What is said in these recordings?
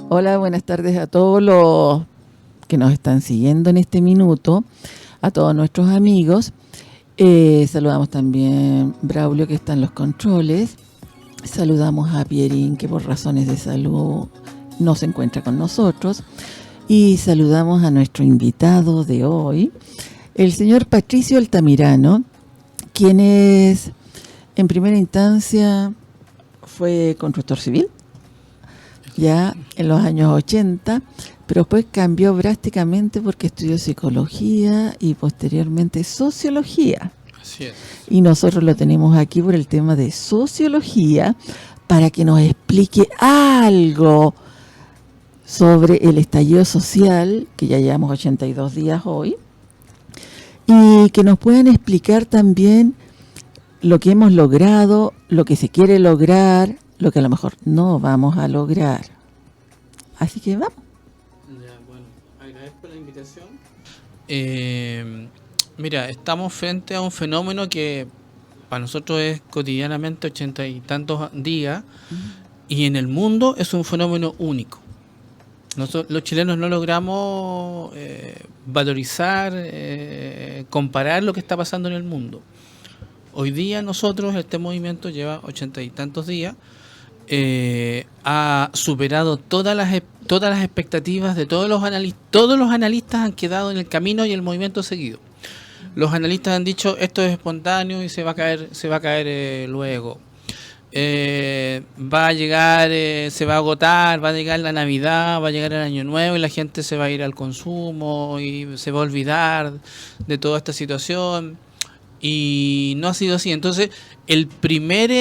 Hola, buenas tardes a todos los que nos están siguiendo en este minuto, a todos nuestros amigos. Saludamos también a Braulio, que está en los controles. Saludamos a Pierín, que por razones de salud no se encuentra con nosotros. Y saludamos a nuestro invitado de hoy, el señor Patricio Altamirano, quien es, en primera instancia, fue constructor civil, ya en los años 80, pero después cambió drásticamente porque estudió psicología y posteriormente sociología. Así es. Y nosotros lo tenemos aquí por el tema de sociología para que nos explique algo sobre el estallido social, que ya llevamos 82 días hoy, y que nos puedan explicar también lo que hemos logrado, lo que se quiere lograr, lo que a lo mejor no vamos a lograr. Así que vamos. Ya, bueno, agradezco la invitación. Mira, estamos frente a un fenómeno que para nosotros es cotidianamente 80 y tantos días, y en el mundo es un fenómeno único. Nosotros, los chilenos, no logramos valorizar, comparar lo que está pasando en el mundo. Hoy día nosotros, este movimiento lleva 80 y tantos días, ha superado todas las expectativas de todos los analistas. Todos los analistas han quedado en el camino y el movimiento seguido. Los analistas han dicho esto es espontáneo y se va a caer luego. Va a llegar, se va a agotar, va a llegar la Navidad, va a llegar el Año Nuevo y la gente se va a ir al consumo y se va a olvidar de toda esta situación. Y no ha sido así. Entonces, el primer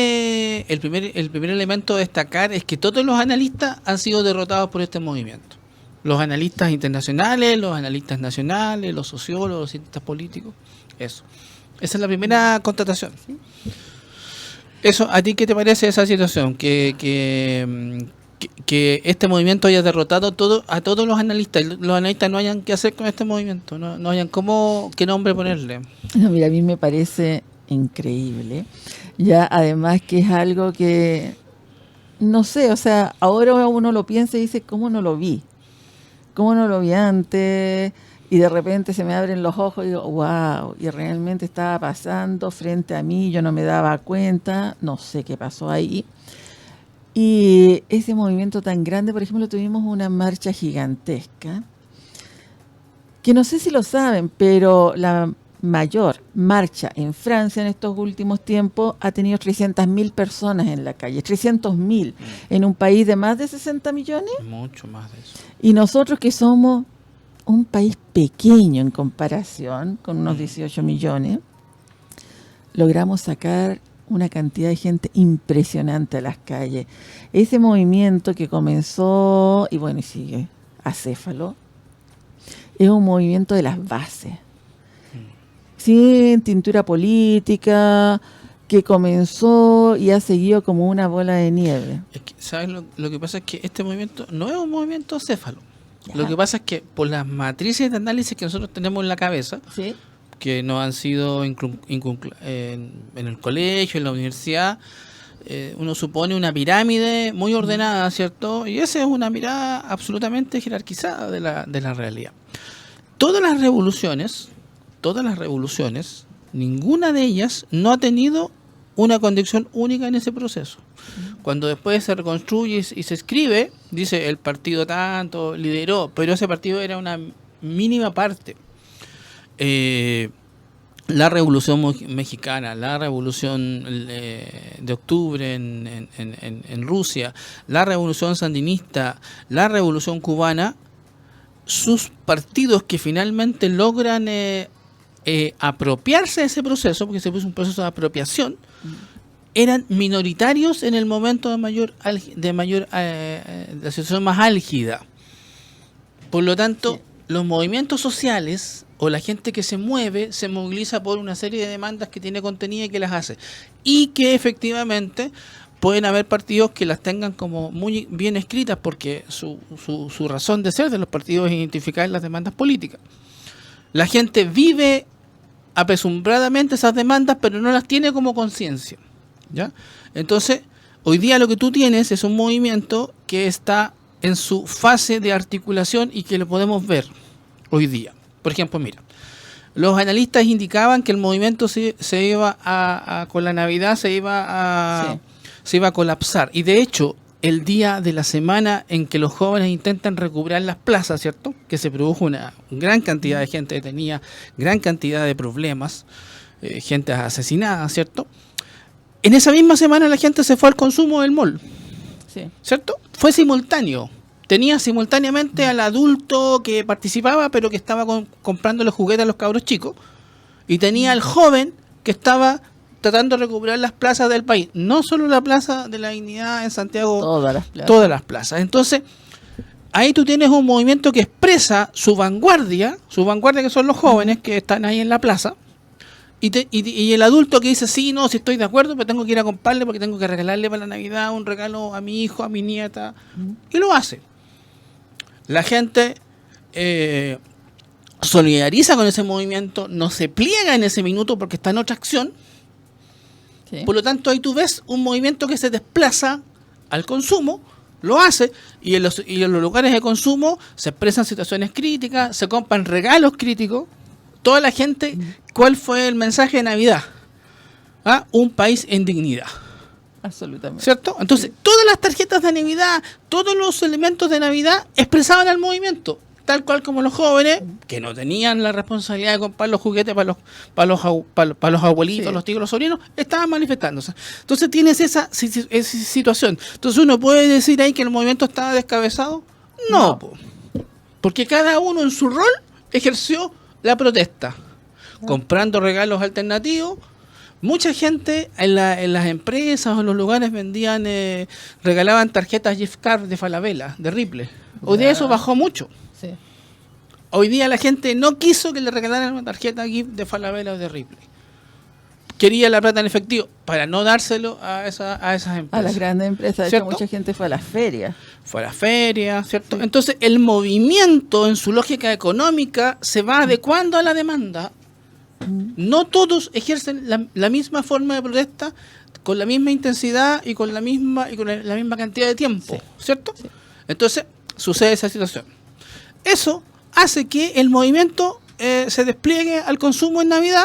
elemento a destacar es que todos los analistas han sido derrotados por este movimiento. Los analistas internacionales, los analistas nacionales, los sociólogos, los cientistas políticos. Eso. Esa es la primera constatación. Eso, ¿a ti qué te parece esa situación? Que este movimiento haya derrotado a todos los analistas. Los analistas no hayan qué hacer con este movimiento, no hayan qué nombre ponerle. No, mira, a mí me parece increíble. Ya, además que es algo que, no sé, o sea, ahora uno lo piensa y dice, ¿cómo no lo vi? ¿Cómo no lo vi antes? Y de repente se me abren los ojos y digo, wow, y realmente estaba pasando frente a mí, yo no me daba cuenta, no sé qué pasó ahí. Y ese movimiento tan grande, por ejemplo, tuvimos una marcha gigantesca, que no sé si lo saben, pero la mayor marcha en Francia en estos últimos tiempos ha tenido 300.000 personas en la calle, 300.000 en un país de más de 60 millones. Mucho más de eso. Y nosotros, que somos un país pequeño en comparación, con unos 18 millones, logramos sacar una cantidad de gente impresionante a las calles. Ese movimiento que comenzó, y bueno, y sigue, acéfalo, es un movimiento de las bases, sin tintura política, que comenzó y ha seguido como una bola de nieve. Es que, ¿sabes? Lo que pasa es que este movimiento no es un movimiento acéfalo. Ya. Lo que pasa es que por las matrices de análisis que nosotros tenemos en la cabeza, ¿Sí? que nos han sido en el colegio, en la universidad, uno supone una pirámide muy ordenada, ¿cierto? Y esa es una mirada absolutamente jerarquizada de la realidad. Todas las revoluciones, ninguna de ellas no ha tenido una condición única en ese proceso. Cuando después se reconstruye y se escribe, dice el partido tanto lideró, pero ese partido era una mínima parte. La Revolución Mexicana, la Revolución de Octubre en Rusia, la Revolución Sandinista, la Revolución Cubana, sus partidos que finalmente logran apropiarse de ese proceso, porque se puso un proceso de apropiación, eran minoritarios en el momento de la situación más álgida. Por lo tanto, los movimientos sociales o la gente que se mueve se moviliza por una serie de demandas que tiene contenida y que las hace. Y que efectivamente pueden haber partidos que las tengan como muy bien escritas, porque su razón de ser de los partidos es identificar las demandas políticas. La gente vive apesumbradamente esas demandas, pero no las tiene como conciencia, ¿ya? Entonces, hoy día lo que tú tienes es un movimiento que está en su fase de articulación y que lo podemos ver hoy día. Por ejemplo, mira, los analistas indicaban que el movimiento se iba con la Navidad se iba a colapsar. Y de hecho, el día de la semana en que los jóvenes intentan recuperar las plazas, ¿cierto? Que se produjo una gran cantidad de gente detenida, gran cantidad de problemas, gente asesinada, ¿cierto? En esa misma semana la gente se fue al consumo del mall, ¿cierto? Fue simultáneo. Tenía simultáneamente al adulto que participaba, pero que estaba comprando los juguetes a los cabros chicos, y tenía al joven que estaba tratando de recuperar las plazas del país. No solo la Plaza de la Dignidad en Santiago, todas las plazas. Entonces, ahí tú tienes un movimiento que expresa su vanguardia que son los jóvenes que están ahí en la plaza, y el adulto que dice, sí, no, sí estoy de acuerdo, pero tengo que ir a comprarle porque tengo que regalarle para la Navidad un regalo a mi hijo, a mi nieta, y lo hace. La gente solidariza con ese movimiento, no se pliega en ese minuto porque está en otra acción. Sí. Por lo tanto, ahí tú ves un movimiento que se desplaza al consumo, lo hace, y en los lugares de consumo se expresan situaciones críticas, se compran regalos críticos. Toda la gente, ¿cuál fue el mensaje de Navidad? Un país en dignidad. Absolutamente. ¿Cierto? Entonces, todas las tarjetas de Navidad, todos los elementos de Navidad expresaban al movimiento, tal cual como los jóvenes, que no tenían la responsabilidad de comprar los juguetes para los abuelitos, los tíos, los sobrinos, estaban manifestándose. Entonces, tienes esa situación. Entonces, ¿uno puede decir ahí que el movimiento estaba descabezado? No. Porque cada uno en su rol ejerció la protesta, comprando regalos alternativos. Mucha gente en las empresas o en los lugares regalaban tarjetas gift card de Falabella, de Ripley. Hoy día eso bajó mucho. Sí. Hoy día la gente no quiso que le regalaran una tarjeta gift de Falabella o de Ripley. Quería la plata en efectivo para no dárselo a esas empresas. A las grandes empresas. De hecho, mucha gente fue a las ferias. ¿Cierto? Sí. Entonces, el movimiento en su lógica económica se va adecuando a la demanda. No todos ejercen la misma forma de protesta con la misma intensidad y con la misma cantidad de tiempo, ¿cierto? Sí. Entonces, sucede esa situación. Eso hace que el movimiento se despliegue al consumo en Navidad,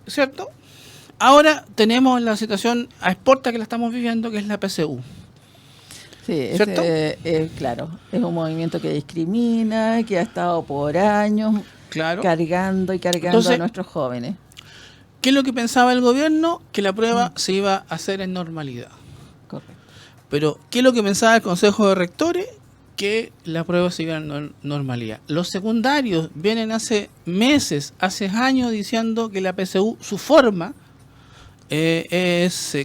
¿cierto? Ahora tenemos la situación a exporta que la estamos viviendo, que es la PSU. Sí, ¿cierto? Claro, es un movimiento que discrimina, que ha estado por años cargando Entonces, a nuestros jóvenes. ¿Qué es lo que pensaba el gobierno? Que la prueba se iba a hacer en normalidad. Correcto. Pero, ¿qué es lo que pensaba el Consejo de Rectores? Que la prueba se iba en normalidad. Los secundarios vienen hace meses, hace años diciendo que la PSU, su forma,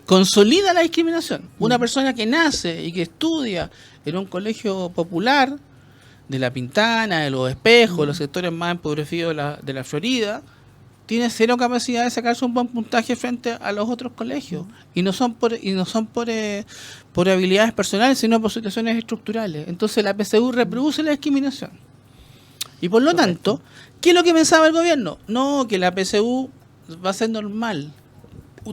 consolida la discriminación. Una persona que nace y que estudia en un colegio popular de La Pintana, de Los Espejos, los sectores más empobrecidos de la Florida, tiene cero capacidad de sacarse un buen puntaje frente a los otros colegios. Y no son por habilidades personales, sino por situaciones estructurales. Entonces la PSU reproduce la discriminación. Y por lo tanto, ¿qué es lo que pensaba el gobierno? No, que la PSU va a ser normal.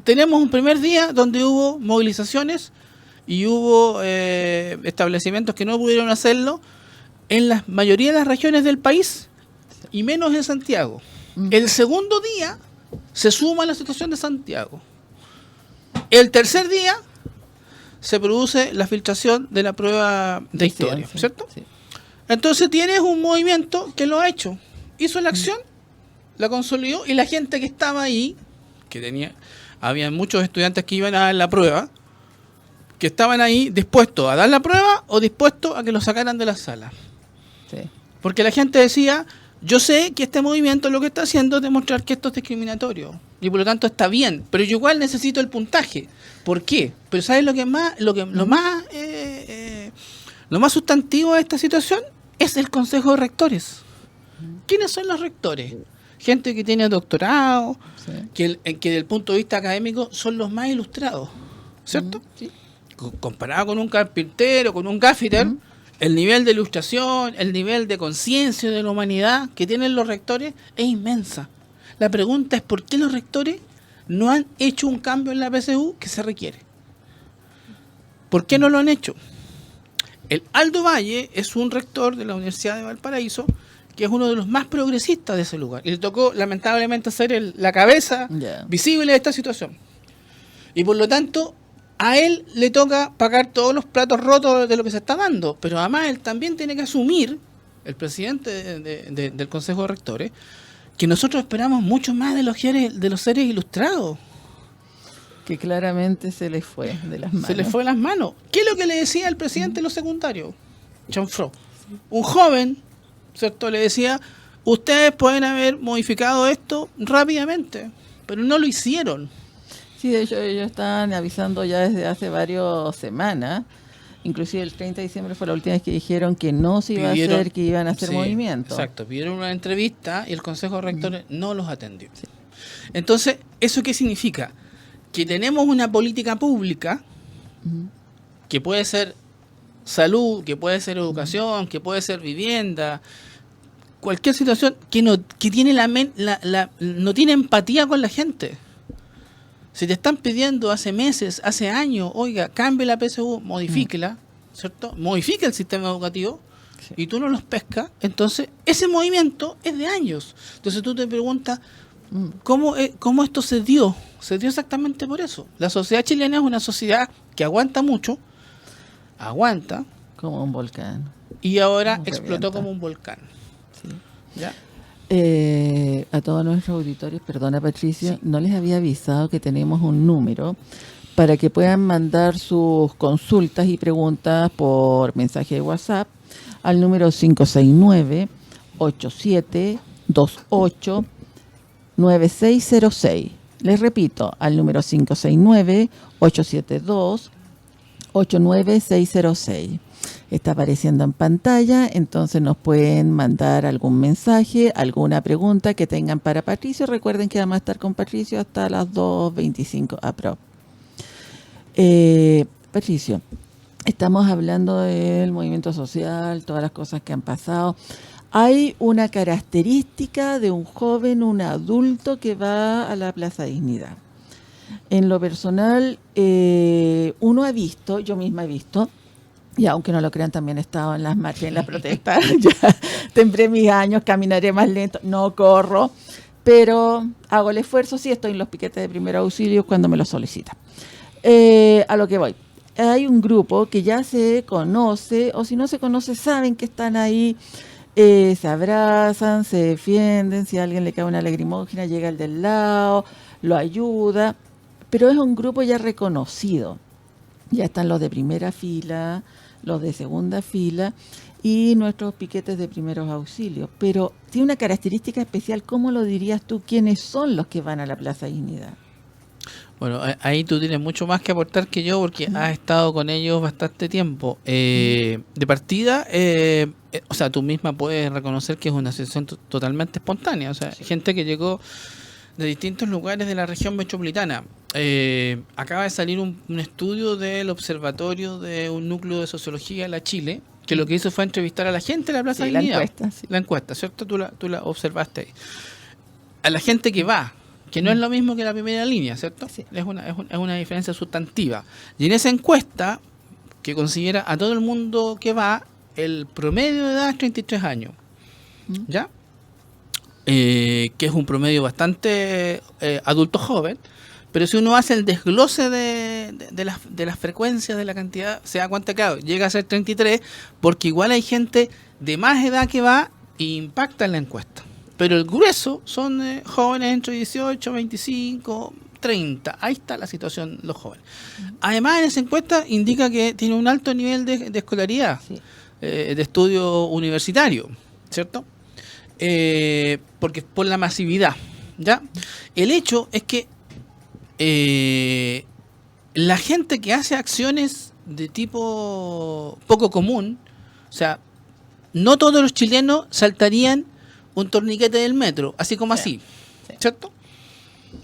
Tenemos un primer día donde hubo movilizaciones y hubo establecimientos que no pudieron hacerlo en la mayoría de las regiones del país y menos en Santiago. El segundo día se suma la situación de Santiago. El tercer día se produce la filtración de la prueba de historia, ¿cierto? Sí. Entonces tienes un movimiento que lo ha hecho. Hizo la acción, la consolidó, y la gente que estaba ahí, había muchos estudiantes que iban a dar la prueba, que estaban ahí dispuestos a dar la prueba o dispuestos a que lo sacaran de la sala. Sí. Porque la gente decía, yo sé que este movimiento lo que está haciendo es demostrar que esto es discriminatorio y por lo tanto está bien, pero yo igual necesito el puntaje. ¿Por qué? Pero ¿sabes lo más sustantivo de esta situación? Es el Consejo de Rectores. ¿Quiénes son los rectores? Gente que tiene doctorado, que desde el punto de vista académico son los más ilustrados, ¿cierto? Sí. Comparado con un carpintero, con un gaffiter, el nivel de ilustración, el nivel de conciencia de la humanidad que tienen los rectores es inmensa. La pregunta es ¿por qué los rectores no han hecho un cambio en la PSU que se requiere? ¿Por qué no lo han hecho? El Aldo Valle es un rector de la Universidad de Valparaíso, que es uno de los más progresistas de ese lugar. Y le tocó, lamentablemente, ser la cabeza visible de esta situación. Y por lo tanto, a él le toca pagar todos los platos rotos de lo que se está dando. Pero además él también tiene que asumir, el presidente del Consejo de Rectores, que nosotros esperamos mucho más de los seres ilustrados. Que claramente se les fue de las manos. Se les fue de las manos. ¿Qué es lo que le decía el presidente de los secundarios? Chanfró. Un joven, ¿cierto? Le decía, ustedes pueden haber modificado esto rápidamente, pero no lo hicieron. Sí, de hecho ellos estaban avisando ya desde hace varias semanas. Inclusive el 30 de diciembre fue la última vez que dijeron que no se iba a hacer, que iban a hacer movimiento. Exacto, pidieron una entrevista y el Consejo de Rectores no los atendió. Sí. Entonces, ¿eso qué significa? Que tenemos una política pública que puede ser salud, que puede ser educación, que puede ser vivienda, cualquier situación que tiene no tiene empatía con la gente. Si te están pidiendo hace meses, hace años, oiga, cambie la PSU, modifíquela, ¿cierto? Modifique el sistema educativo, sí, y tú no los pescas, entonces ese movimiento es de años. Entonces tú te preguntas, ¿cómo esto se dio? Se dio exactamente por eso. La sociedad chilena es una sociedad que aguanta mucho, aguanta. Como un volcán. Y ahora explotó como un volcán. Sí. ¿Ya? A todos nuestros auditores, perdona Patricio, sí, no les había avisado que tenemos un número para que puedan mandar sus consultas y preguntas por mensaje de WhatsApp al número 569-8728-9606. Les repito, al número 569-872-89606. Está apareciendo en pantalla, entonces nos pueden mandar algún mensaje, alguna pregunta que tengan para Patricio. Recuerden que vamos a estar con Patricio hasta las 2:25 aprox. Patricio, estamos hablando del movimiento social, todas las cosas que han pasado. Hay una característica de un joven, un adulto que va a la Plaza Dignidad. En lo personal, uno ha visto, yo misma he visto, y aunque no lo crean, también he estado en las marchas, en las protestas. Ya tendré mis años, caminaré más lento, no corro, pero hago el esfuerzo, sí, estoy en los piquetes de primer auxilio cuando me lo solicitan. A lo que voy. Hay un grupo que ya se conoce, o si no se conoce, saben que están ahí, se abrazan, se defienden, si a alguien le cae una lagrimógena, llega el del lado, lo ayuda, pero es un grupo ya reconocido. Ya están los de primera fila, los de segunda fila y nuestros piquetes de primeros auxilios. Pero tiene una característica especial. ¿Cómo lo dirías tú? ¿Quiénes son los que van a la Plaza Dignidad? Bueno, ahí tú tienes mucho más que aportar que yo porque has estado con ellos bastante tiempo. De partida, o sea, tú misma puedes reconocer que es una asociación totalmente espontánea. O sea, sí, gente que llegó de distintos lugares de la región metropolitana. Acaba de salir un estudio del observatorio de un núcleo de sociología de la Chile, que lo que hizo fue entrevistar a la gente de la Plaza Dignidad. La encuesta, sí. La encuesta, ¿cierto? Tú la observaste ahí. A la gente que va, que no es lo mismo que la primera línea, ¿cierto? Sí. Es una diferencia sustantiva. Y en esa encuesta, que considera a todo el mundo que va, el promedio de edad es 33 años. ¿Ya? Que es un promedio bastante adulto joven, pero si uno hace el desglose de las frecuencias, de la cantidad, se da cuenta que llega a ser 33, porque igual hay gente de más edad que va e impacta en la encuesta. Pero el grueso son jóvenes entre 18, 25, 30. Ahí está la situación de los jóvenes. Además, en esa encuesta indica que tiene un alto nivel de escolaridad, sí, de estudio universitario, ¿cierto? Porque por la masividad, ¿ya? El hecho es que la gente que hace acciones de tipo poco común, o sea, no todos los chilenos saltarían un torniquete del metro, así como sí, así, sí, ¿cierto?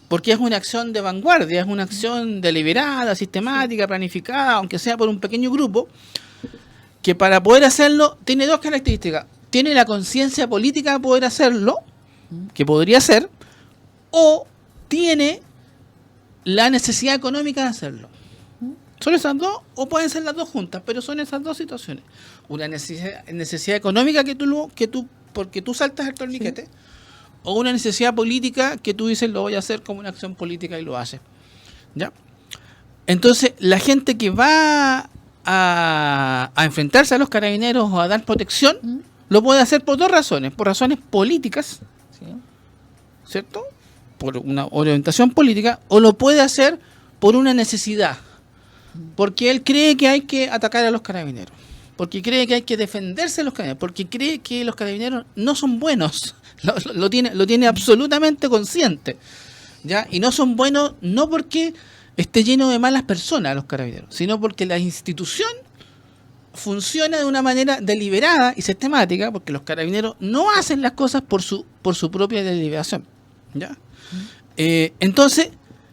Porque es una acción de vanguardia, es una acción deliberada, sistemática, planificada, aunque sea por un pequeño grupo, que para poder hacerlo tiene dos características. Tiene la conciencia política de poder hacerlo, que podría ser, o tiene la necesidad económica de hacerlo. Son esas dos, o pueden ser las dos juntas, pero son esas dos situaciones. Una necesidad económica porque tú saltas el torniquete, sí, o una necesidad política que tú dices lo voy a hacer como una acción política y lo haces. ¿Ya? Entonces, la gente que va a enfrentarse a los carabineros o a dar protección, lo puede hacer por dos razones. Por razones políticas, ¿sí?, ¿cierto? Por una orientación política, o lo puede hacer por una necesidad. Porque él cree que hay que atacar a los carabineros. Porque cree que hay que defenderse de los carabineros. Porque cree que los carabineros no son buenos. Lo tiene absolutamente consciente. ¿Ya? Y no son buenos no porque esté lleno de malas personas los carabineros, sino porque la institución funciona de una manera deliberada y sistemática, porque los carabineros no hacen las cosas por su propia deliberación. ¿Ya? Entonces,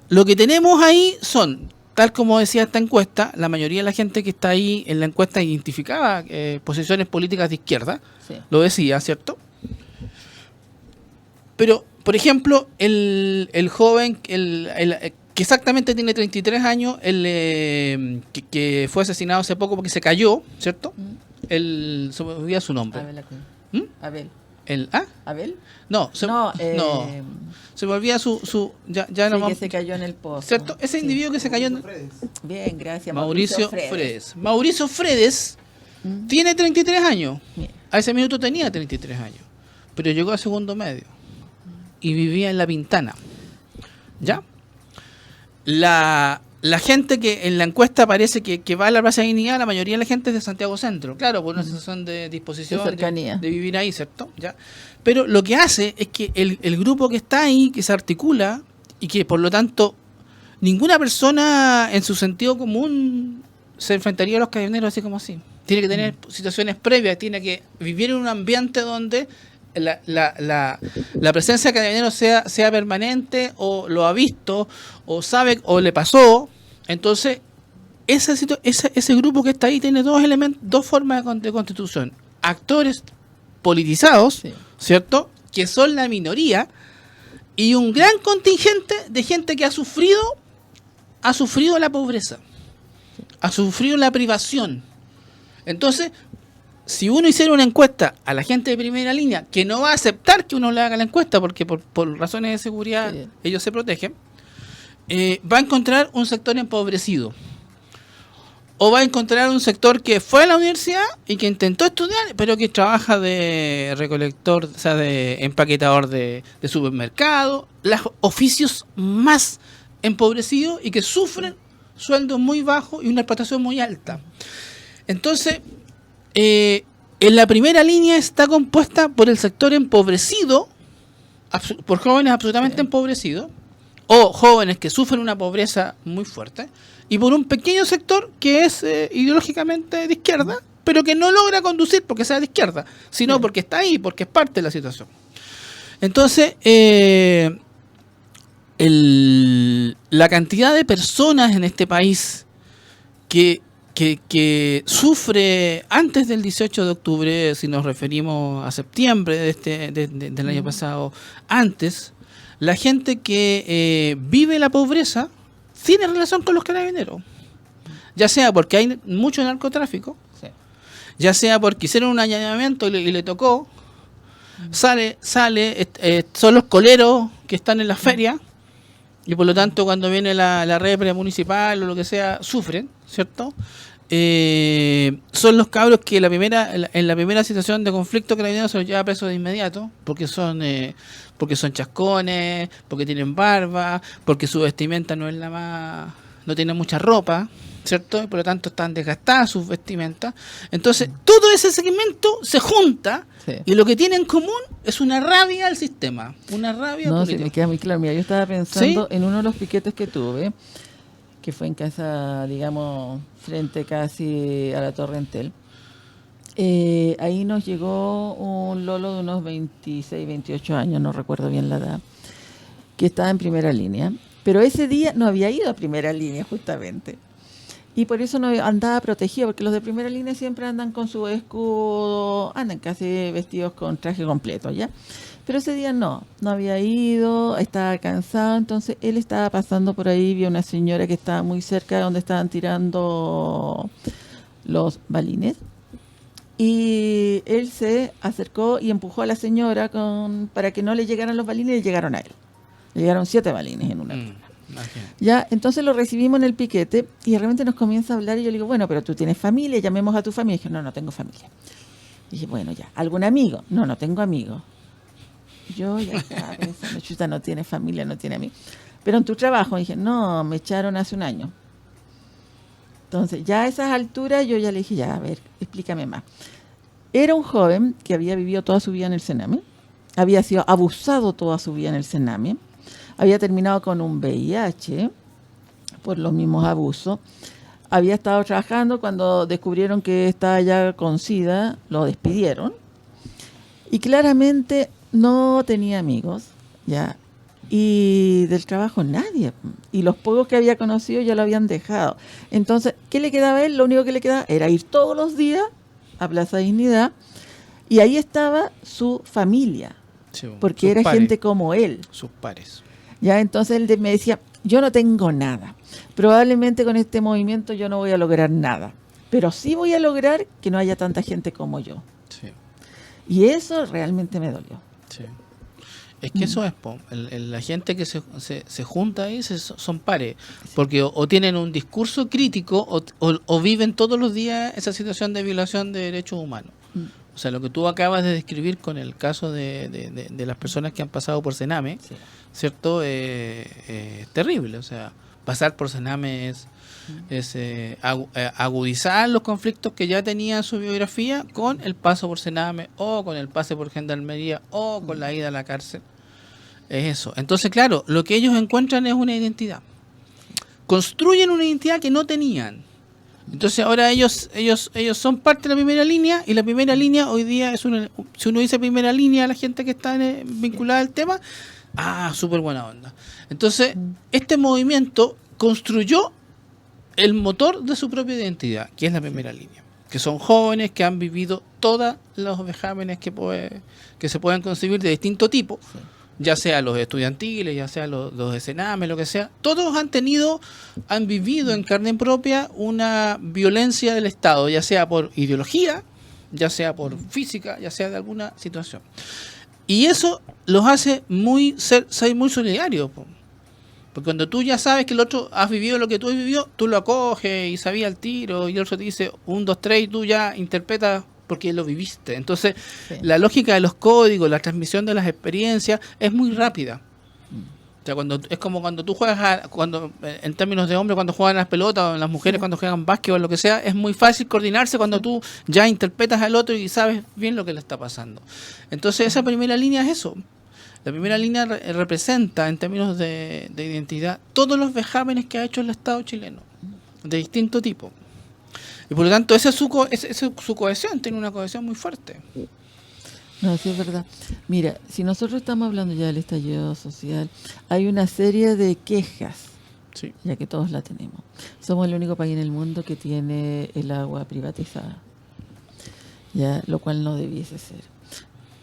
lo que tenemos ahí son, tal como decía esta encuesta, la mayoría de la gente que está ahí en la encuesta identificaba posiciones políticas de izquierda, sí, lo decía, ¿cierto? Pero, por ejemplo, el joven, que exactamente tiene 33 años, que fue asesinado hace poco porque se cayó, ¿cierto? Se me olvida su nombre. Abel. ¿Abel? No, se me olvida ya sí, no, que se cayó en el pozo. ¿Cierto? Ese individuo que se cayó en... Bien, gracias. Mauricio Fredes. Mauricio Fredes tiene 33 años. Bien. A ese minuto tenía 33 años. Pero llegó a segundo medio. Y vivía en La Pintana. ¿Ya? La gente que en la encuesta parece que va a la Plaza de Dignidad, la mayoría de la gente es de Santiago Centro, claro, por una sensación de disposición, de vivir ahí, ¿cierto? ¿Ya? Pero lo que hace es que el grupo que está ahí, que se articula, y que por lo tanto ninguna persona en su sentido común se enfrentaría a los carabineros así como así. Tiene que tener situaciones previas, tiene que vivir en un ambiente donde la presencia de carabineros sea permanente, o lo ha visto, o sabe, o le pasó. Entonces, ese grupo que está ahí tiene dos formas de constitución. Actores politizados, sí, ¿cierto?, que son la minoría, y un gran contingente de gente que ha sufrido la pobreza, ha sufrido la privación. Entonces, si uno hiciera una encuesta a la gente de primera línea, que no va a aceptar que uno le haga la encuesta porque por razones de seguridad, sí, ellos se protegen, va a encontrar un sector empobrecido, o va a encontrar un sector que fue a la universidad y que intentó estudiar, pero que trabaja de recolector, o sea, de empaquetador de supermercado, los oficios más empobrecidos, y que sufren sueldos muy bajos y una explotación muy alta. Entonces, en la primera línea está compuesta por el sector empobrecido, por jóvenes absolutamente, sí, empobrecidos, o jóvenes que sufren una pobreza muy fuerte, y por un pequeño sector que es ideológicamente de izquierda, pero que no logra conducir porque sea de izquierda, sino, sí, porque está ahí, porque es parte de la situación. Entonces, la cantidad de personas en este país que sufre antes del 18 de octubre, si nos referimos a septiembre del año pasado, antes, la gente que vive la pobreza tiene relación con los carabineros. Ya sea porque hay mucho narcotráfico, sí, ya sea porque hicieron un allanamiento y le tocó, son los coleros que están en la feria, y por lo tanto cuando viene la repre municipal o lo que sea, sufren, ¿cierto? Son los cabros que en la primera situación de conflicto Carabineros se los lleva presos de inmediato, porque son chascones, porque tienen barba, porque su vestimenta no tiene mucha ropa, ¿cierto? Y por lo tanto están desgastadas sus vestimentas. Entonces, todo ese segmento se junta, sí, y lo que tiene en común es una rabia al sistema, una rabia política. Sí, me queda muy claro. Mira, yo estaba pensando, ¿sí?, en uno de los piquetes que tuve, que fue en casa, digamos, frente casi a la Torre Entel. Ahí nos llegó un lolo de unos 26, 28 años, no recuerdo bien la edad, que estaba en primera línea, pero ese día no había ido a primera línea justamente. Y por eso no andaba protegido, porque los de primera línea siempre andan con su escudo, andan casi vestidos con traje completo, ¿ya? Pero ese día no había ido, estaba cansado, entonces él estaba pasando por ahí, vio una señora que estaba muy cerca de donde estaban tirando los balines, y él se acercó y empujó a la señora para que no le llegaran los balines, y le llegaron a él. Le llegaron 7 balines en una. Ya, entonces lo recibimos en el piquete y de repente nos comienza a hablar y yo le digo, bueno, pero tú tienes familia, llamemos a tu familia. Y dije, no tengo familia. Y dije, bueno, ya, ¿algún amigo? No tengo amigos. Yo ya estaba pensando, chuta, no tiene familia, no tiene amigos. Pero en tu trabajo, dije, no, me echaron hace un año. Entonces, ya a esas alturas yo ya le dije, ya, a ver, explícame más. Era un joven que había vivido toda su vida en el Sename, había sido abusado toda su vida en el Sename, había terminado con un VIH por los mismos abusos, había estado trabajando, cuando descubrieron que estaba ya con SIDA, lo despidieron, y claramente no tenía amigos, ya, y del trabajo nadie, y los pocos que había conocido ya lo habían dejado. Entonces, ¿qué le quedaba a él? Lo único que le quedaba era ir todos los días a Plaza Dignidad, y ahí estaba su familia, sí, porque era pares, gente como él. Sus pares. Ya, entonces él me decía, yo no tengo nada, probablemente con este movimiento yo no voy a lograr nada, pero sí voy a lograr que no haya tanta gente como yo. Sí. Y eso realmente me dolió. Sí. Es que eso es, la gente que se junta ahí son pares, porque o tienen un discurso crítico o viven todos los días esa situación de violación de derechos humanos. O sea, lo que tú acabas de describir con el caso de las personas que han pasado por Sename, sí, ¿cierto? Terrible. O sea, pasar por Sename es agudizar los conflictos que ya tenía su biografía con el paso por Sename o con el pase por Gendarmería o con la ida a la cárcel. Es eso. Entonces, claro, lo que ellos encuentran es una identidad. Construyen una identidad que no tenían. Entonces ahora ellos son parte de la primera línea, y la primera línea hoy día es si uno dice primera línea a la gente que está vinculada al tema, súper buena onda. Entonces este movimiento construyó el motor de su propia identidad, que es la primera línea, que son jóvenes que han vivido todos los vejámenes que se puedan concebir de distinto tipo. Sí. Ya sea los estudiantiles, ya sea los de Sename, lo que sea, todos han vivido en carne propia una violencia del Estado, ya sea por ideología, ya sea por física, ya sea de alguna situación. Y eso los hace ser muy solidarios. Porque cuando tú ya sabes que el otro has vivido lo que tú has vivido, tú lo acoges y sabías al tiro, y el otro te dice 1, 2, 3, y tú ya interpretas porque lo viviste. Entonces, sí, la lógica de los códigos, la transmisión de las experiencias es muy rápida. O sea, es como cuando tú juegas, en términos de hombre, cuando juegan las pelotas, o las mujeres, sí, cuando juegan básquet o lo que sea, es muy fácil coordinarse cuando, sí, tú ya interpretas al otro y sabes bien lo que le está pasando. Entonces, esa primera línea es eso. La primera línea representa, en términos de identidad, todos los vejámenes que ha hecho el Estado chileno, de distinto tipo. Y por lo tanto, esa es su cohesión, tiene una cohesión muy fuerte. No, sí es verdad. Mira, si nosotros estamos hablando ya del estallido social, hay una serie de quejas, sí, ya que todos la tenemos. Somos el único país en el mundo que tiene el agua privatizada, ya, lo cual no debiese ser.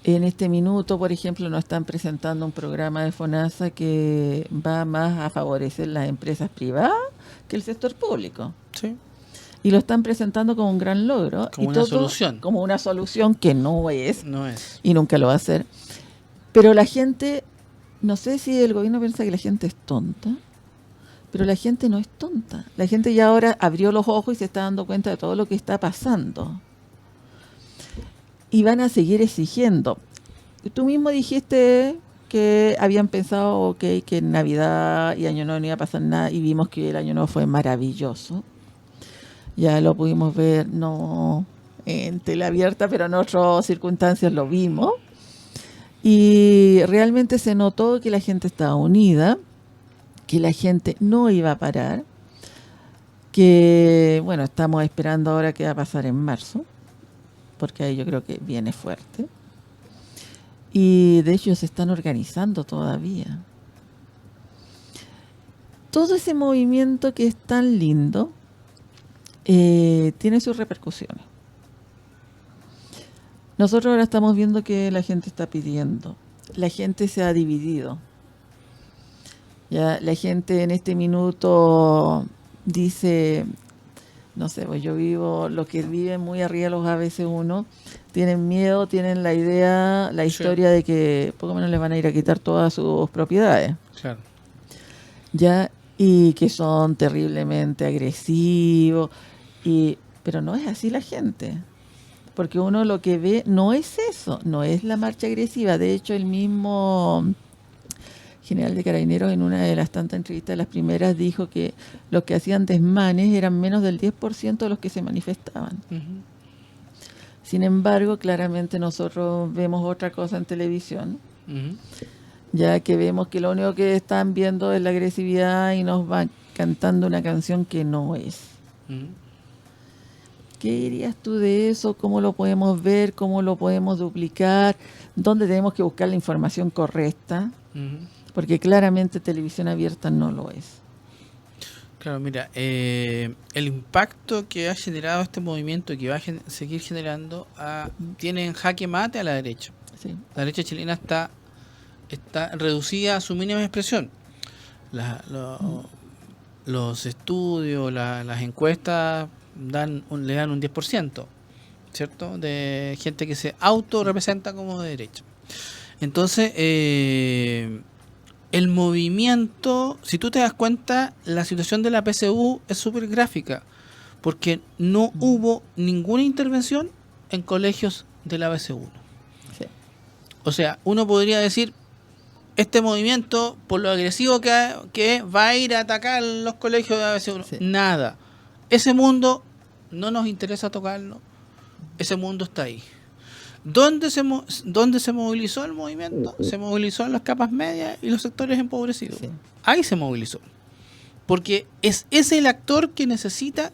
En este minuto, por ejemplo, nos están presentando un programa de FONASA que va más a favorecer las empresas privadas que el sector público. Sí. Y lo están presentando como un gran logro. Como una solución. Como una solución que no es. No es. Y nunca lo va a ser. Pero la gente, no sé si el gobierno piensa que la gente es tonta, pero la gente no es tonta. La gente ya ahora abrió los ojos y se está dando cuenta de todo lo que está pasando. Y van a seguir exigiendo. Tú mismo dijiste que habían pensado que en Navidad y Año Nuevo no iba a pasar nada, y vimos que el Año Nuevo fue maravilloso. Ya lo pudimos ver, no en tele abierta, pero en otras circunstancias lo vimos. Y realmente se notó que la gente estaba unida, que la gente no iba a parar, que, bueno, estamos esperando ahora qué va a pasar en marzo, porque ahí yo creo que viene fuerte. Y de hecho se están organizando todavía. Todo ese movimiento que es tan lindo, tiene sus repercusiones. Nosotros ahora estamos viendo que la gente está pidiendo. La gente se ha dividido. Ya la gente en este minuto dice, no sé, pues yo vivo, los que viven muy arriba de los ABC1, tienen miedo, tienen la idea, la historia de que poco menos les van a ir a quitar todas sus propiedades. Claro. Ya, y que son terriblemente agresivos, pero no es así la gente. Porque uno lo que ve no es eso, no es la marcha agresiva. De hecho, el mismo general de Carabineros en una de las tantas entrevistas, las primeras, dijo que los que hacían desmanes eran menos del 10% de los que se manifestaban. Uh-huh. Sin embargo, claramente nosotros vemos otra cosa en televisión, Uh-huh. ya que vemos que lo único que están viendo es la agresividad y nos van cantando una canción que no es. Uh-huh. ¿Qué dirías tú de eso? ¿Cómo lo podemos ver? ¿Cómo lo podemos duplicar? ¿Dónde tenemos que buscar la información correcta? Uh-huh. Porque claramente televisión abierta no lo es. Claro, mira, el impacto que ha generado este movimiento y que va a seguir generando tiene en jaque mate a la derecha. Sí. La derecha chilena está reducida a su mínima expresión. Los estudios, las encuestas le dan un 10%, ¿cierto? De gente que se autorrepresenta como de derecha. Entonces, el movimiento, si tú te das cuenta, la situación de la PSU es súper gráfica, porque no hubo ninguna intervención en colegios de la ABC1. Sí. O sea, uno podría decir, este movimiento, por lo agresivo que va a ir a atacar los colegios de ABC1. Sí. Nada. Ese mundo no nos interesa tocarlo. Ese mundo está ahí. ¿Dónde se movilizó el movimiento? Se movilizó en las capas medias y los sectores empobrecidos. Sí. Ahí se movilizó. Porque es el actor que necesita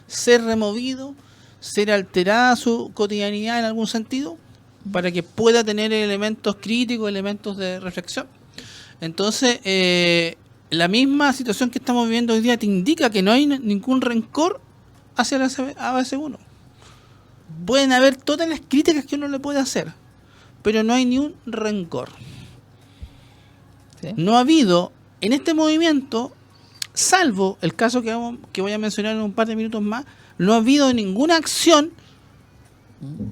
ser removido, ser alterada su cotidianidad en algún sentido, para que pueda tener elementos críticos, elementos de reflexión. Entonces, la misma situación que estamos viviendo hoy día te indica que no hay ningún rencor hacia la ABC1. Pueden haber todas las críticas que uno le puede hacer, pero no hay ni un rencor. Sí. No ha habido en este movimiento, salvo el caso que voy a mencionar en un par de minutos más, no ha habido ninguna acción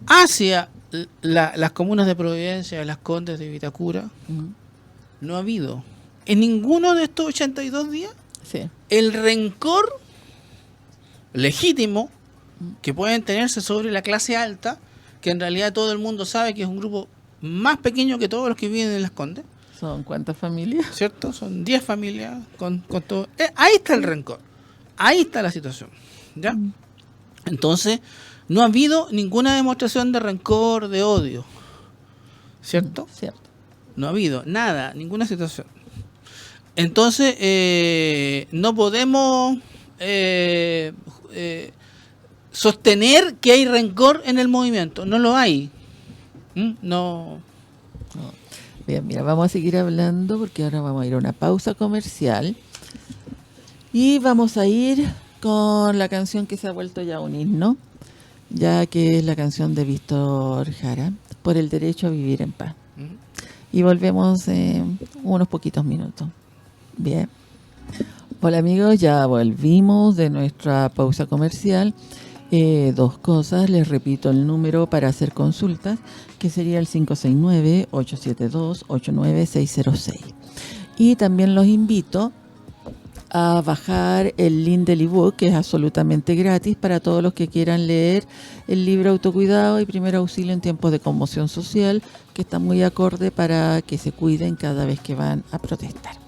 hacia las comunas de Providencia, Las Condes, de Vitacura. No ha habido. En ninguno de estos 82 días, Sí. el rencor legítimo que pueden tenerse sobre la clase alta, que en realidad todo el mundo sabe que es un grupo más pequeño que todos los que viven en Las Condes. ¿Son cuántas familias? ¿Cierto? Son 10 familias con todo. Ahí está el rencor. Ahí está la situación. ¿Ya? Entonces, no ha habido ninguna demostración de rencor, de odio. ¿Cierto? Cierto. No ha habido nada, ninguna situación. Entonces, no podemos sostener que hay rencor en el movimiento. No lo hay. No. Bien, mira, vamos a seguir hablando porque ahora vamos a ir a una pausa comercial y vamos a ir con la canción que se ha vuelto ya un himno, ya que es la canción de Víctor Jara, Por el derecho a vivir en paz. Y volvemos en unos poquitos minutos. Bien. Hola amigos, ya volvimos de nuestra pausa comercial. Dos cosas, les repito el número para hacer consultas, que sería el 569-872-89606. Y también los invito a bajar el link del ebook, que es absolutamente gratis para todos los que quieran leer el libro Autocuidado y Primer Auxilio en tiempos de conmoción social, que está muy acorde para que se cuiden cada vez que van a protestar.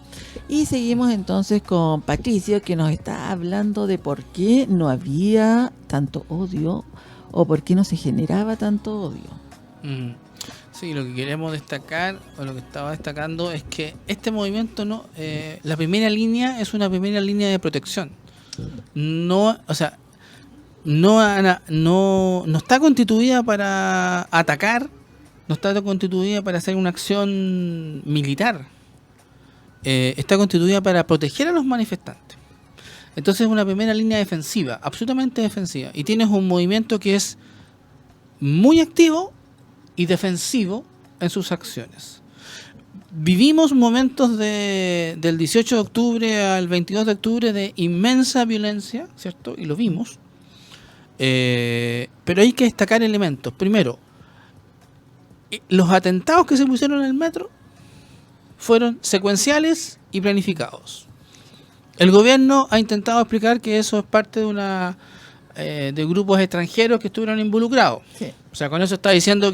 Y seguimos entonces con Patricio, que nos está hablando de por qué no había tanto odio o por qué no se generaba tanto odio. Sí, lo que queremos destacar, o lo que estaba destacando, es que este movimiento la primera línea es una primera línea de protección. No, o sea, no está constituida para atacar, no está constituida para hacer una acción militar. Está constituida para proteger a los manifestantes. Entonces es una primera línea defensiva, absolutamente defensiva. Y tienes un movimiento que es muy activo y defensivo en sus acciones. Vivimos momentos del 18 de octubre al 22 de octubre de inmensa violencia, ¿cierto? Y lo vimos. Pero hay que destacar elementos. Primero, los atentados que se pusieron en el metro fueron secuenciales y planificados. El gobierno ha intentado explicar que eso es parte de grupos extranjeros que estuvieron involucrados. Sí. O sea, con eso está diciendo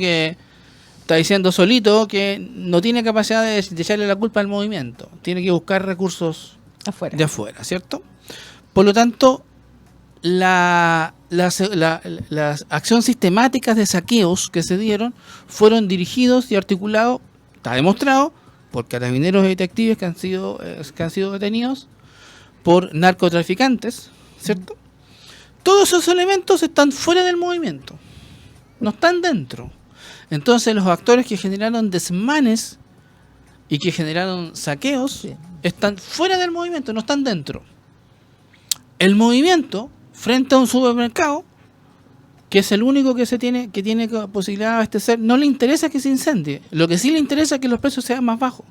solito que no tiene capacidad de echarle la culpa al movimiento. Tiene que buscar recursos de afuera, ¿cierto? Por lo tanto, las acciones sistemáticas de saqueos que se dieron fueron dirigidos y articulados, está demostrado, por carabineros y detectives que han sido detenidos, por narcotraficantes, ¿cierto? Todos esos elementos están fuera del movimiento, no están dentro. Entonces los actores que generaron desmanes y que generaron saqueos están fuera del movimiento, no están dentro. El movimiento, frente a un supermercado, que es el único que tiene posibilidad de abastecer, no le interesa que se incendie. Lo que sí le interesa es que los precios sean más bajos.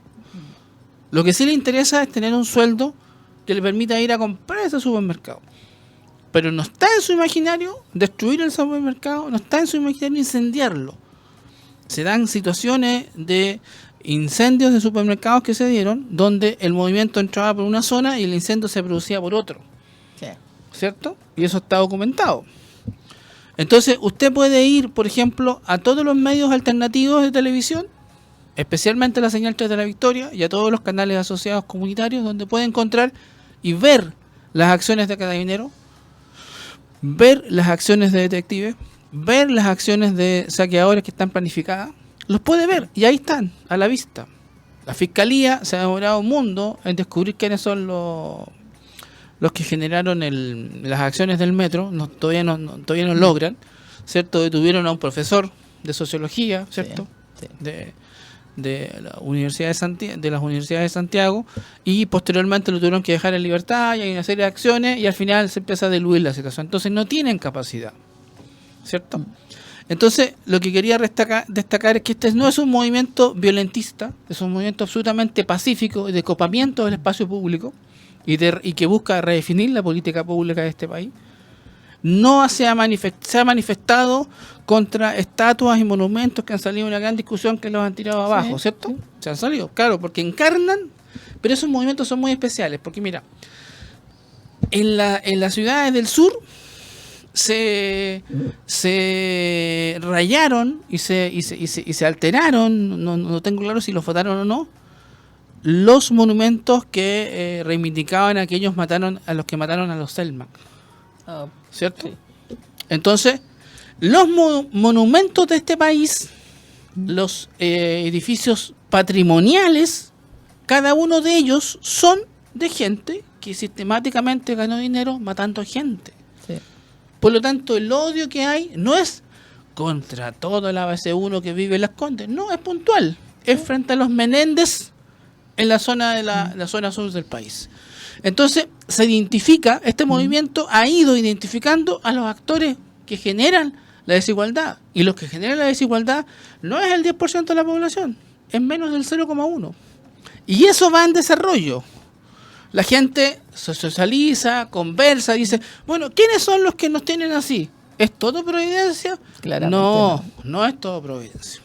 Lo que sí le interesa es tener un sueldo que le permita ir a comprar ese supermercado. Pero no está en su imaginario destruir el supermercado, no está en su imaginario incendiarlo. Se dan situaciones de incendios de supermercados que se dieron, donde el movimiento entraba por una zona y el incendio se producía por otro. Sí. ¿Cierto? Y eso está documentado. Entonces, usted puede ir, por ejemplo, a todos los medios alternativos de televisión, especialmente la señal 3 de la Victoria, y a todos los canales asociados comunitarios, donde puede encontrar y ver las acciones de carabineros, ver las acciones de detectives, ver las acciones de saqueadores que están planificadas, los puede ver, y ahí están, a la vista. La Fiscalía se ha demorado un mundo en descubrir quiénes son los que generaron las acciones del metro, todavía no logran, ¿cierto? Detuvieron a un profesor de sociología, ¿cierto? Sí. De la Universidad de las universidades de Santiago, y posteriormente lo tuvieron que dejar en libertad, y hay una serie de acciones, y al final se empieza a diluir la situación. Entonces no tienen capacidad, ¿cierto? Entonces lo que quería destacar es que este no es un movimiento violentista, es un movimiento absolutamente pacífico de copamiento del espacio público, y que busca redefinir la política pública de este país. No se ha manifestado contra estatuas y monumentos que han salido en una gran discusión que los han tirado abajo, Sí, ¿cierto? sí. Se han salido, claro, porque encarnan, pero esos movimientos son muy especiales, porque mira, en las ciudades del sur se rayaron y se alteraron, no tengo claro si los votaron o no, los monumentos que reivindicaban a a los que mataron a los Selma, ¿cierto? Sí. Entonces, los monumentos de este país, los edificios patrimoniales, cada uno de ellos son de gente que sistemáticamente ganó dinero matando gente. Sí. Por lo tanto, el odio que hay no es contra todo el ABC1 que vive en Las Condes, no, es puntual, es frente a los Menéndez en la zona de la zona sur del país. Entonces, se identifica, este movimiento ha ido identificando a los actores que generan la desigualdad. Y los que generan la desigualdad no es el 10% de la población, es menos del 0,1%. Y eso va en desarrollo. La gente se socializa, conversa, dice, bueno, ¿quiénes son los que nos tienen así? ¿Es todo Providencia? Claramente no es todo Providencia.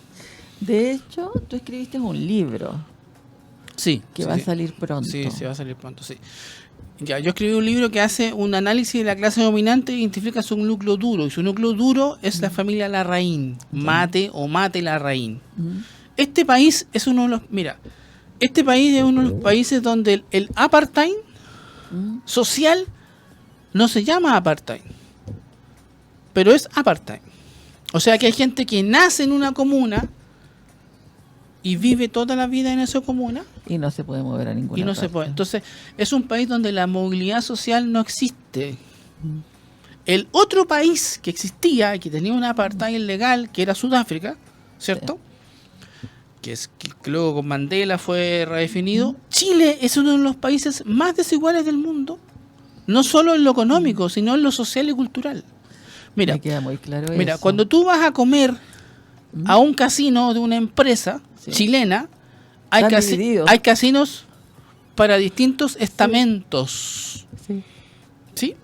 De hecho, tú escribiste un libro Sí. que va a salir pronto. Sí, va a salir pronto, sí. Ya, yo escribí un libro que hace un análisis de la clase dominante e identifica su núcleo duro. Y su núcleo duro es la familia Larraín, Mate Larraín. Este país es uno de los... Mira, este país es uno de los países donde el apartheid social no se llama apartheid, pero es apartheid. O sea que hay gente que nace en una comuna y vive toda la vida en esa comuna Y no se puede mover a ninguna y no parte. se puede. Entonces, es un país donde la movilidad social no existe. El otro país que existía y que tenía una apartheid legal, que era Sudáfrica, ¿cierto? Que luego con Mandela fue redefinido. Chile es uno de los países más desiguales del mundo No solo en lo económico, sino en lo social y cultural. Mira, Me queda muy claro mira, eso. cuando tú vas a comer a un casino de una empresa Sí. chilena, Están divididos. hay casinos para distintos estamentos. Sí. ¿Sí?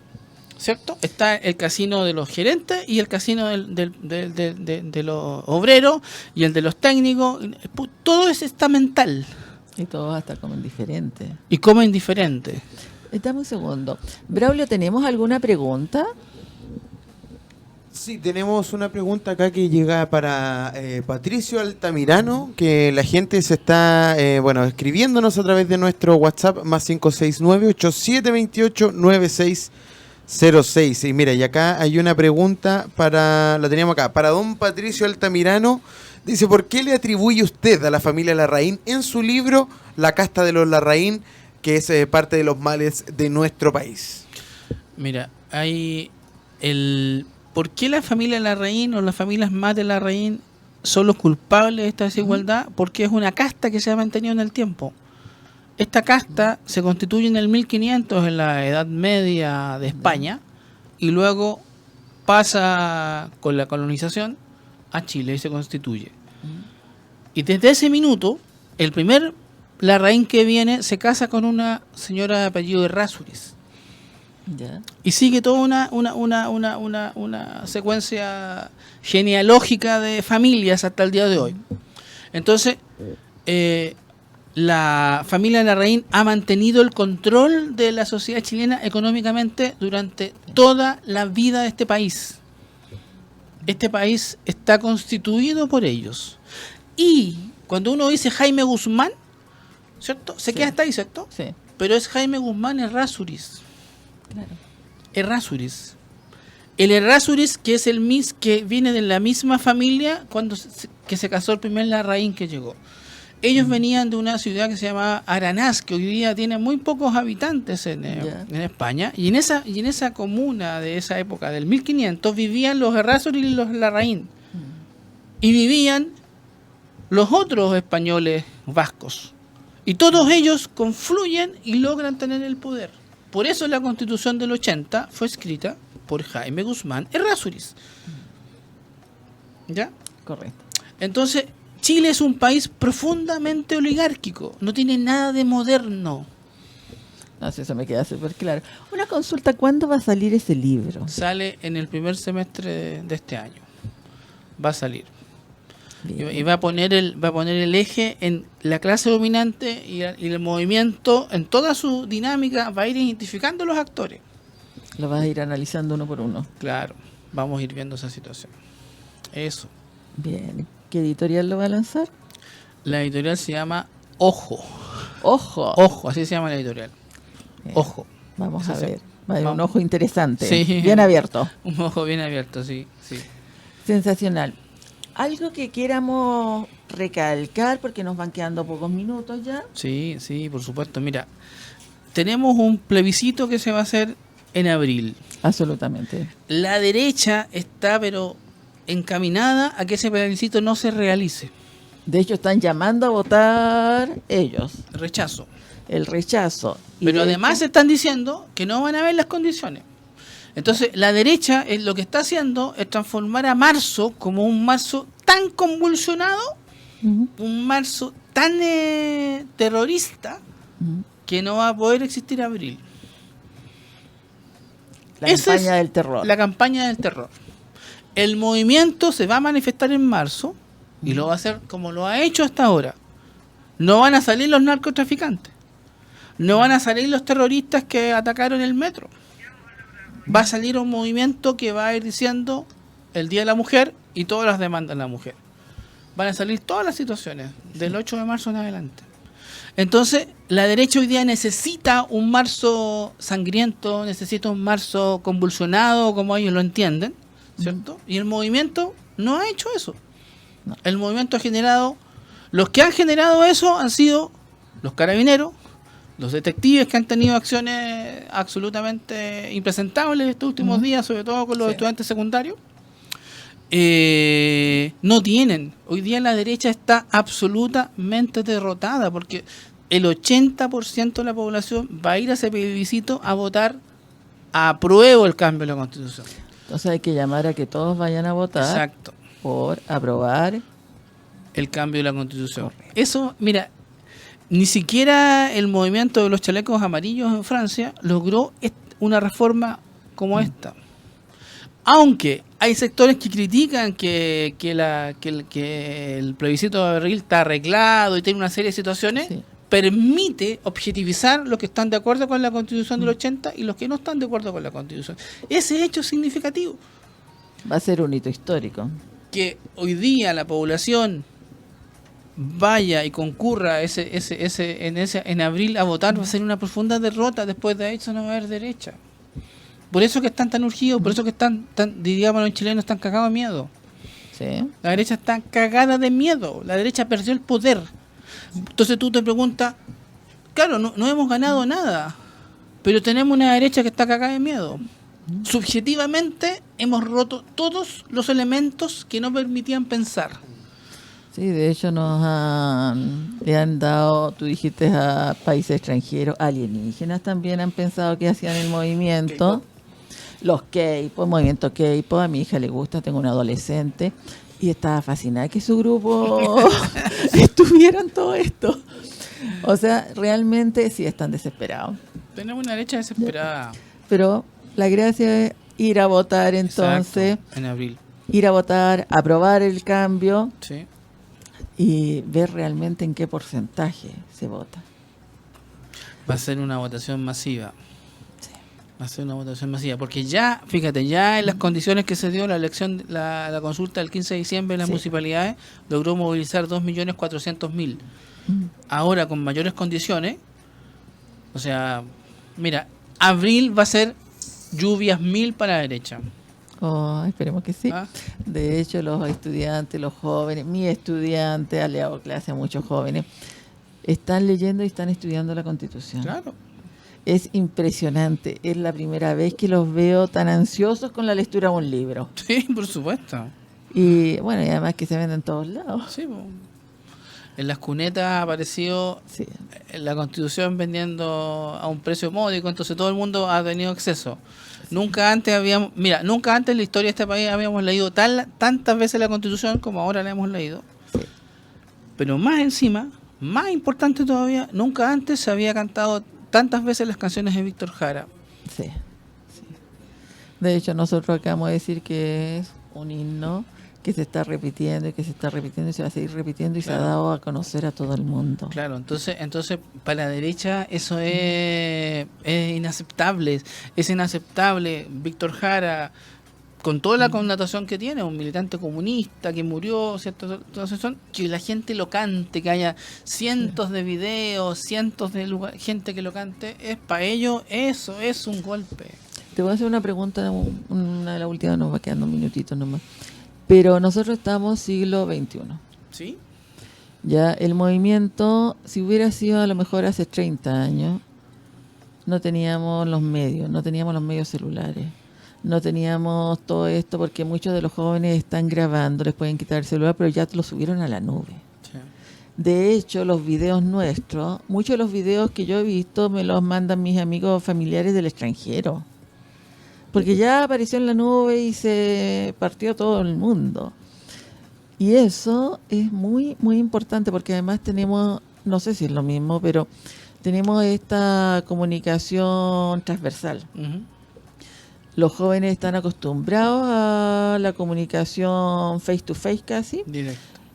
¿Cierto? Está el casino de los gerentes y el casino de los obreros y el de los técnicos. Todo es estamental Y todos hasta comen diferente. y comen diferente. Dame un segundo. Braulio, ¿tenemos alguna pregunta? Sí, tenemos una pregunta acá que llega para Patricio Altamirano, que la gente se está escribiéndonos a través de nuestro WhatsApp más 569-8728-9606. Y mira, y acá hay una pregunta la teníamos acá, para don Patricio Altamirano. Dice, ¿por qué le atribuye usted a la familia Larraín en su libro La casta de los Larraín, que es parte de los males de nuestro país? Mira, hay ¿por qué la familia Larraín o las familias más de Larraín son los culpables de esta desigualdad? Porque es una casta que se ha mantenido en el tiempo. Esta casta se constituye en el 1500, en la Edad Media de España, y luego pasa con la colonización a Chile y se constituye. Y desde ese minuto, el primer Larraín que viene se casa con una señora de apellido de Errázuriz. Ya. Y sigue toda una secuencia genealógica de familias hasta el día de hoy. Entonces, la familia Larraín ha mantenido el control de la sociedad chilena económicamente durante toda la vida de este país. Este país está constituido por ellos. Y cuando uno dice Jaime Guzmán, ¿cierto? Se queda hasta ahí, ¿cierto? Sí. Pero es Jaime Guzmán Errázuriz. Claro. Errázuriz. El Errázuriz, que es el que viene de la misma familia que se casó el primer Larraín que llegó. Ellos venían de una ciudad que se llama Aranaz, que hoy día tiene muy pocos habitantes en España, y en esa comuna de esa época, del 1500, vivían los Errázuriz y los Larraín. Y vivían los otros españoles vascos. Y todos ellos confluyen y logran tener el poder. Por eso la Constitución del 80 fue escrita por Jaime Guzmán Errázuriz. ¿Ya? Correcto. Entonces, Chile es un país profundamente oligárquico. No tiene nada de moderno. No sé, eso me queda súper claro. Una consulta, ¿cuándo va a salir ese libro? Sale en el primer semestre de este año. Va a salir. Bien. Y va a poner el eje en la clase dominante y el movimiento en toda su dinámica. Va a ir identificando los actores. Lo vas a ir analizando uno por uno. Claro, vamos a ir viendo esa situación. Eso. Bien. ¿Qué editorial lo va a lanzar? La editorial se llama Ojo. Ojo. Ojo, así se llama la editorial. Bien. Ojo. Vamos Eso a sí. ver. Va a haber un Vamos. ojo interesante. Sí. Bien abierto. Un ojo bien abierto, sí, sí. Sensacional. Algo que quieramos recalcar, porque nos van quedando pocos minutos ya. Sí, sí, por supuesto. Mira, tenemos un plebiscito que se va a hacer en abril. Absolutamente. La derecha está, pero encaminada a que ese plebiscito no se realice. De hecho, están llamando a votar ellos. Rechazo. El rechazo. Y Pero de además hecho, están diciendo que no van a ver las condiciones. Entonces, la derecha lo que está haciendo es transformar a marzo como un marzo tan convulsionado, Ujú, un marzo tan terrorista, ujú. que no va a poder existir abril. La Esa campaña es del terror. La campaña del terror. El movimiento se va a manifestar en marzo y lo va a hacer como lo ha hecho hasta ahora. No van a salir los narcotraficantes. No van a salir los terroristas que atacaron el metro. Va a salir un movimiento que va a ir diciendo el Día de la Mujer y todas las demandas de la mujer. Van a salir todas las situaciones del 8 de marzo en adelante. Entonces, la derecha hoy día necesita un marzo sangriento, necesita un marzo convulsionado, como ellos lo entienden, ¿cierto? Y el movimiento no ha hecho eso. No. El movimiento ha generado... Los que han generado eso han sido los carabineros, los detectives que han tenido acciones absolutamente impresentables estos últimos días, sobre todo con los Sí. estudiantes secundarios. No tienen. Hoy día la derecha está absolutamente derrotada porque el 80% de la población va a ir a ese plebiscito a votar apruebo el cambio de la Constitución. Entonces hay que llamar a que todos vayan a votar Exacto. por aprobar. El cambio de la Constitución. Eso, mira, ni siquiera el movimiento de los chalecos amarillos en Francia logró una reforma como esta. Aunque hay sectores que critican que el plebiscito de abril está arreglado y tiene una serie de situaciones, Sí. permite objetivizar los que están de acuerdo con la Constitución del 80 y los que no están de acuerdo con la Constitución. Ese hecho es significativo. Va a ser un hito histórico. Que hoy día la población vaya y concurra en abril a votar va a ser una profunda derrota. Después de eso no va a haber derecha. Por eso que están tan urgidos, por eso que diríamos los chilenos, están cagados de miedo. Sí. La derecha está cagada de miedo. La derecha perdió el poder. Entonces tú te preguntas, claro, no hemos ganado nada, pero tenemos una derecha que está cagada de miedo. Subjetivamente hemos roto todos los elementos que no permitían pensar. Sí, de hecho le han dado, tú dijiste, a países extranjeros, alienígenas también han pensado que hacían el movimiento. Los K-pop, movimiento K-pop, a mi hija le gusta, tengo una adolescente y estaba fascinada que su grupo estuviera en todo esto. O sea, realmente sí están desesperados. Tenemos una derecha desesperada. Pero la gracia es ir a votar entonces, Exacto, en abril. ir a votar, aprobar el cambio Sí. y ver realmente en qué porcentaje se vota. Va a ser una votación masiva. Va a ser una votación masiva. Porque ya, fíjate, ya en las condiciones que se dio la elección, la consulta del 15 de diciembre en las Sí. municipalidades, logró movilizar 2.400.000. Ahora, con mayores condiciones, o sea, mira, abril va a ser lluvias 1000 para la derecha. Oh, esperemos que sí. ¿Ah? De hecho, los estudiantes, los jóvenes, mi estudiante, le hago clase a muchos jóvenes, están leyendo y están estudiando la Constitución. Claro. Es impresionante. Es la primera vez que los veo tan ansiosos con la lectura de un libro. Sí, por supuesto. Y bueno, y además que se venden en todos lados. Sí, po. En las cunetas apareció Sí. la Constitución vendiendo a un precio módico, entonces todo el mundo ha tenido acceso. Nunca antes nunca antes en la historia de este país habíamos leído tantas veces la Constitución como ahora la hemos leído. Sí. Pero más encima, más importante todavía, nunca antes se había cantado tantas veces las canciones de Víctor Jara. Sí, sí. De hecho, nosotros acabamos de decir que es un himno que se está repitiendo y que se está repitiendo y se va a seguir repitiendo y Claro. se ha dado a conocer a todo el mundo. Claro, entonces para la derecha eso es inaceptable. Es inaceptable. Víctor Jara, con toda la connotación que tiene, un militante comunista que murió, ¿cierto? Entonces que la gente lo cante, que haya cientos de videos, cientos de gente que lo cante, es para ellos eso es un golpe. Te voy a hacer una pregunta, una de las últimas, nos va quedando un minutito nomás. Pero nosotros estamos siglo XXI. ¿Sí? Ya el movimiento, si hubiera sido a lo mejor hace 30 años, no teníamos los medios celulares, no teníamos todo esto porque muchos de los jóvenes están grabando, les pueden quitar el celular, pero ya lo subieron a la nube. Sí. De hecho, los videos nuestros, muchos de los videos que yo he visto me los mandan mis amigos familiares del extranjero. Porque ya apareció en la nube y se partió todo el mundo. Y eso es muy, muy importante porque además tenemos, no sé si es lo mismo, pero tenemos esta comunicación transversal. Ujú. Los jóvenes están acostumbrados a la comunicación face to face casi.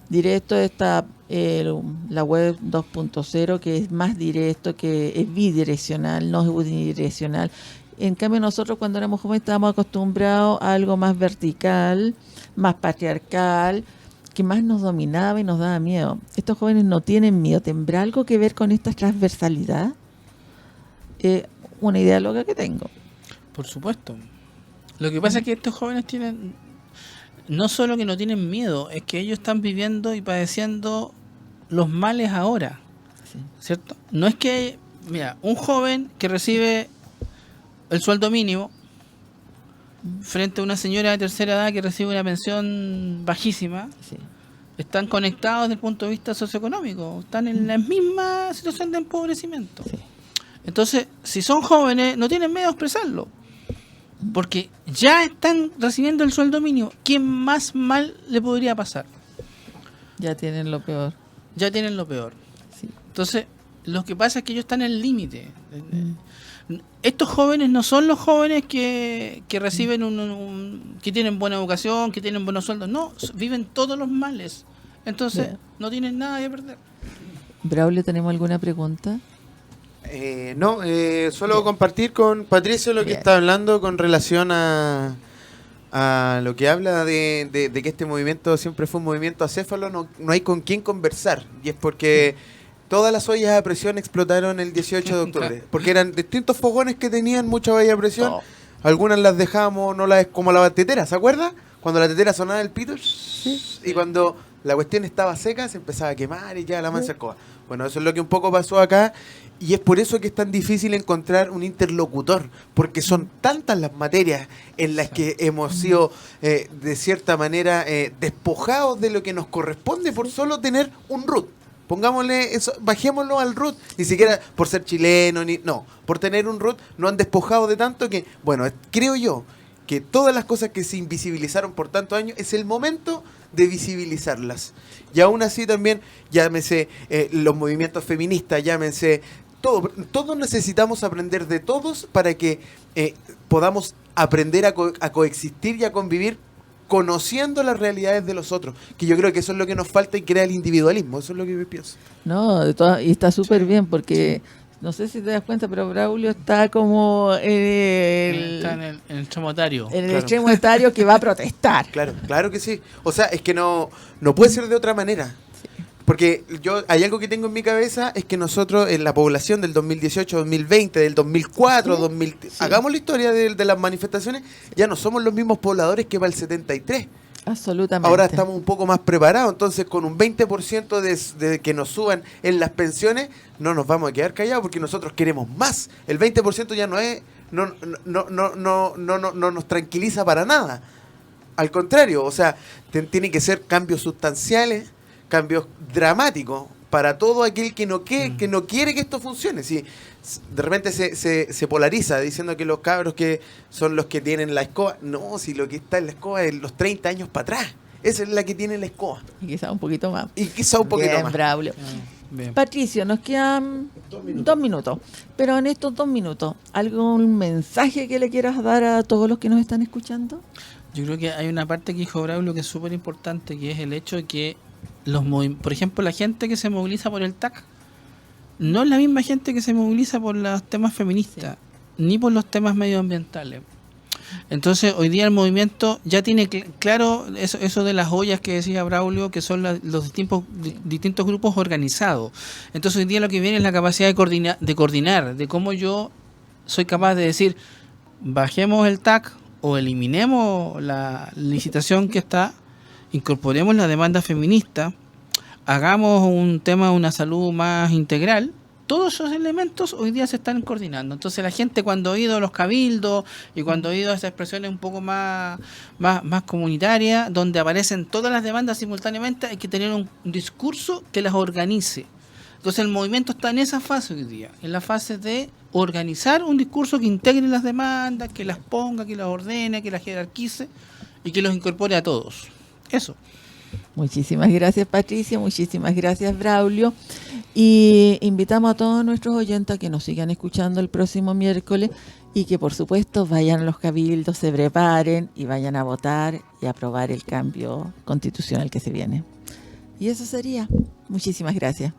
Directo está la web 2.0 que es más directo, que es bidireccional, no es unidireccional. En cambio nosotros cuando éramos jóvenes estábamos acostumbrados a algo más vertical, más patriarcal, que más nos dominaba y nos daba miedo. Estos jóvenes no tienen miedo. ¿Tendrá algo que ver con esta transversalidad? Una idea loca que tengo. Por supuesto. Lo que pasa es que estos jóvenes tienen, no solo que no tienen miedo, es que ellos están viviendo y padeciendo los males ahora, Sí. ¿cierto? No es que, mira, un joven que recibe el sueldo mínimo frente a una señora de tercera edad que recibe una pensión bajísima, Sí. están conectados desde el punto de vista socioeconómico, están en la misma situación de empobrecimiento. Sí. Entonces, si son jóvenes, no tienen miedo a expresarlo. porque ya están recibiendo el sueldo mínimo. ¿Qué más mal le podría pasar? Ya tienen lo peor. Ya tienen lo peor. Sí. Entonces, lo que pasa es que ellos están en el límite. Estos jóvenes no son los jóvenes que reciben que tienen buena educación, que tienen buenos sueldos. No, viven todos los males. Entonces, no tienen nada que perder. Braulio, ¿tenemos alguna pregunta? No, solo compartir con Patricio lo que está hablando con relación a lo que habla de que este movimiento siempre fue un movimiento acéfalo, no hay con quién conversar. Y es porque todas las ollas a presión explotaron el 18 de octubre. Porque eran distintos fogones que tenían mucha olla a presión. Algunas las dejamos, como la tetera, ¿se acuerda? Cuando la tetera sonaba el pito, y cuando la cuestión estaba seca se empezaba a quemar y ya la mansa escoba. Bueno, eso es lo que un poco pasó acá. Y es por eso que es tan difícil encontrar un interlocutor, porque son tantas las materias en las que hemos sido, de cierta manera, despojados de lo que nos corresponde por solo tener un root. Pongámosle eso, bajémoslo al root, ni siquiera por ser chileno, no, por tener un root nos han despojado de tanto que, bueno, creo yo que todas las cosas que se invisibilizaron por tantos años es el momento de visibilizarlas. Y aún así también, llámese los movimientos feministas, llámense todos necesitamos aprender de todos para que podamos aprender a coexistir y a convivir conociendo las realidades de los otros, que yo creo que eso es lo que nos falta y crea el individualismo. Eso es lo que yo pienso. No, y está súper bien porque no sé si te das cuenta, pero Braulio está como Está en el extremo etario. En el extremo etario que va a protestar. Claro que sí. O sea, es que no puede ser de otra manera. Porque hay algo que tengo en mi cabeza, es que nosotros en la población del 2018, 2020, del 2004, 2000, hagamos la historia de las manifestaciones, ya no somos los mismos pobladores que para el 73. Absolutamente. Ahora estamos un poco más preparados, entonces con un 20% de que nos suban en las pensiones, no nos vamos a quedar callados porque nosotros queremos más. El 20% ya no nos tranquiliza para nada. Al contrario, o sea, tienen que ser cambios sustanciales, cambios dramáticos para todo aquel que no quiere que esto funcione. Si de repente se polariza diciendo que los cabros que son los que tienen la escoba, no, si lo que está en la escoba es los 30 años para atrás, esa es la que tiene la escoba. Y quizá un poquito más. Bien, Braulio. Bien. Patricio, nos quedan 2 minutos. Pero en estos 2 minutos, ¿algún mensaje que le quieras dar a todos los que nos están escuchando? Yo creo que hay una parte que dijo Braulio que es súper importante, que es el hecho de que por ejemplo, la gente que se moviliza por el TAC no es la misma gente que se moviliza por los temas feministas, ni por los temas medioambientales. Entonces, hoy día el movimiento ya tiene claro eso de las ollas que decía Braulio, que son los distintos grupos organizados. Entonces, hoy día lo que viene es la capacidad de coordinar, de cómo yo soy capaz de decir, bajemos el TAC o eliminemos la licitación que está, incorporemos la demanda feminista, hagamos un tema de una salud más integral. Todos esos elementos hoy día se están coordinando. Entonces la gente, cuando ha oído los cabildos y cuando ha oído esas expresiones un poco más comunitarias, donde aparecen todas las demandas simultáneamente, hay que tener un discurso que las organice. Entonces el movimiento está en esa fase hoy día, en la fase de organizar un discurso que integre las demandas, que las ponga, que las ordene, que las jerarquice y que los incorpore a todos. Eso. Muchísimas gracias, Patricia, muchísimas gracias, Braulio, y invitamos a todos nuestros oyentes a que nos sigan escuchando el próximo miércoles y que por supuesto vayan a los cabildos, se preparen y vayan a votar y a aprobar el cambio constitucional que se viene. Y eso sería. Muchísimas gracias.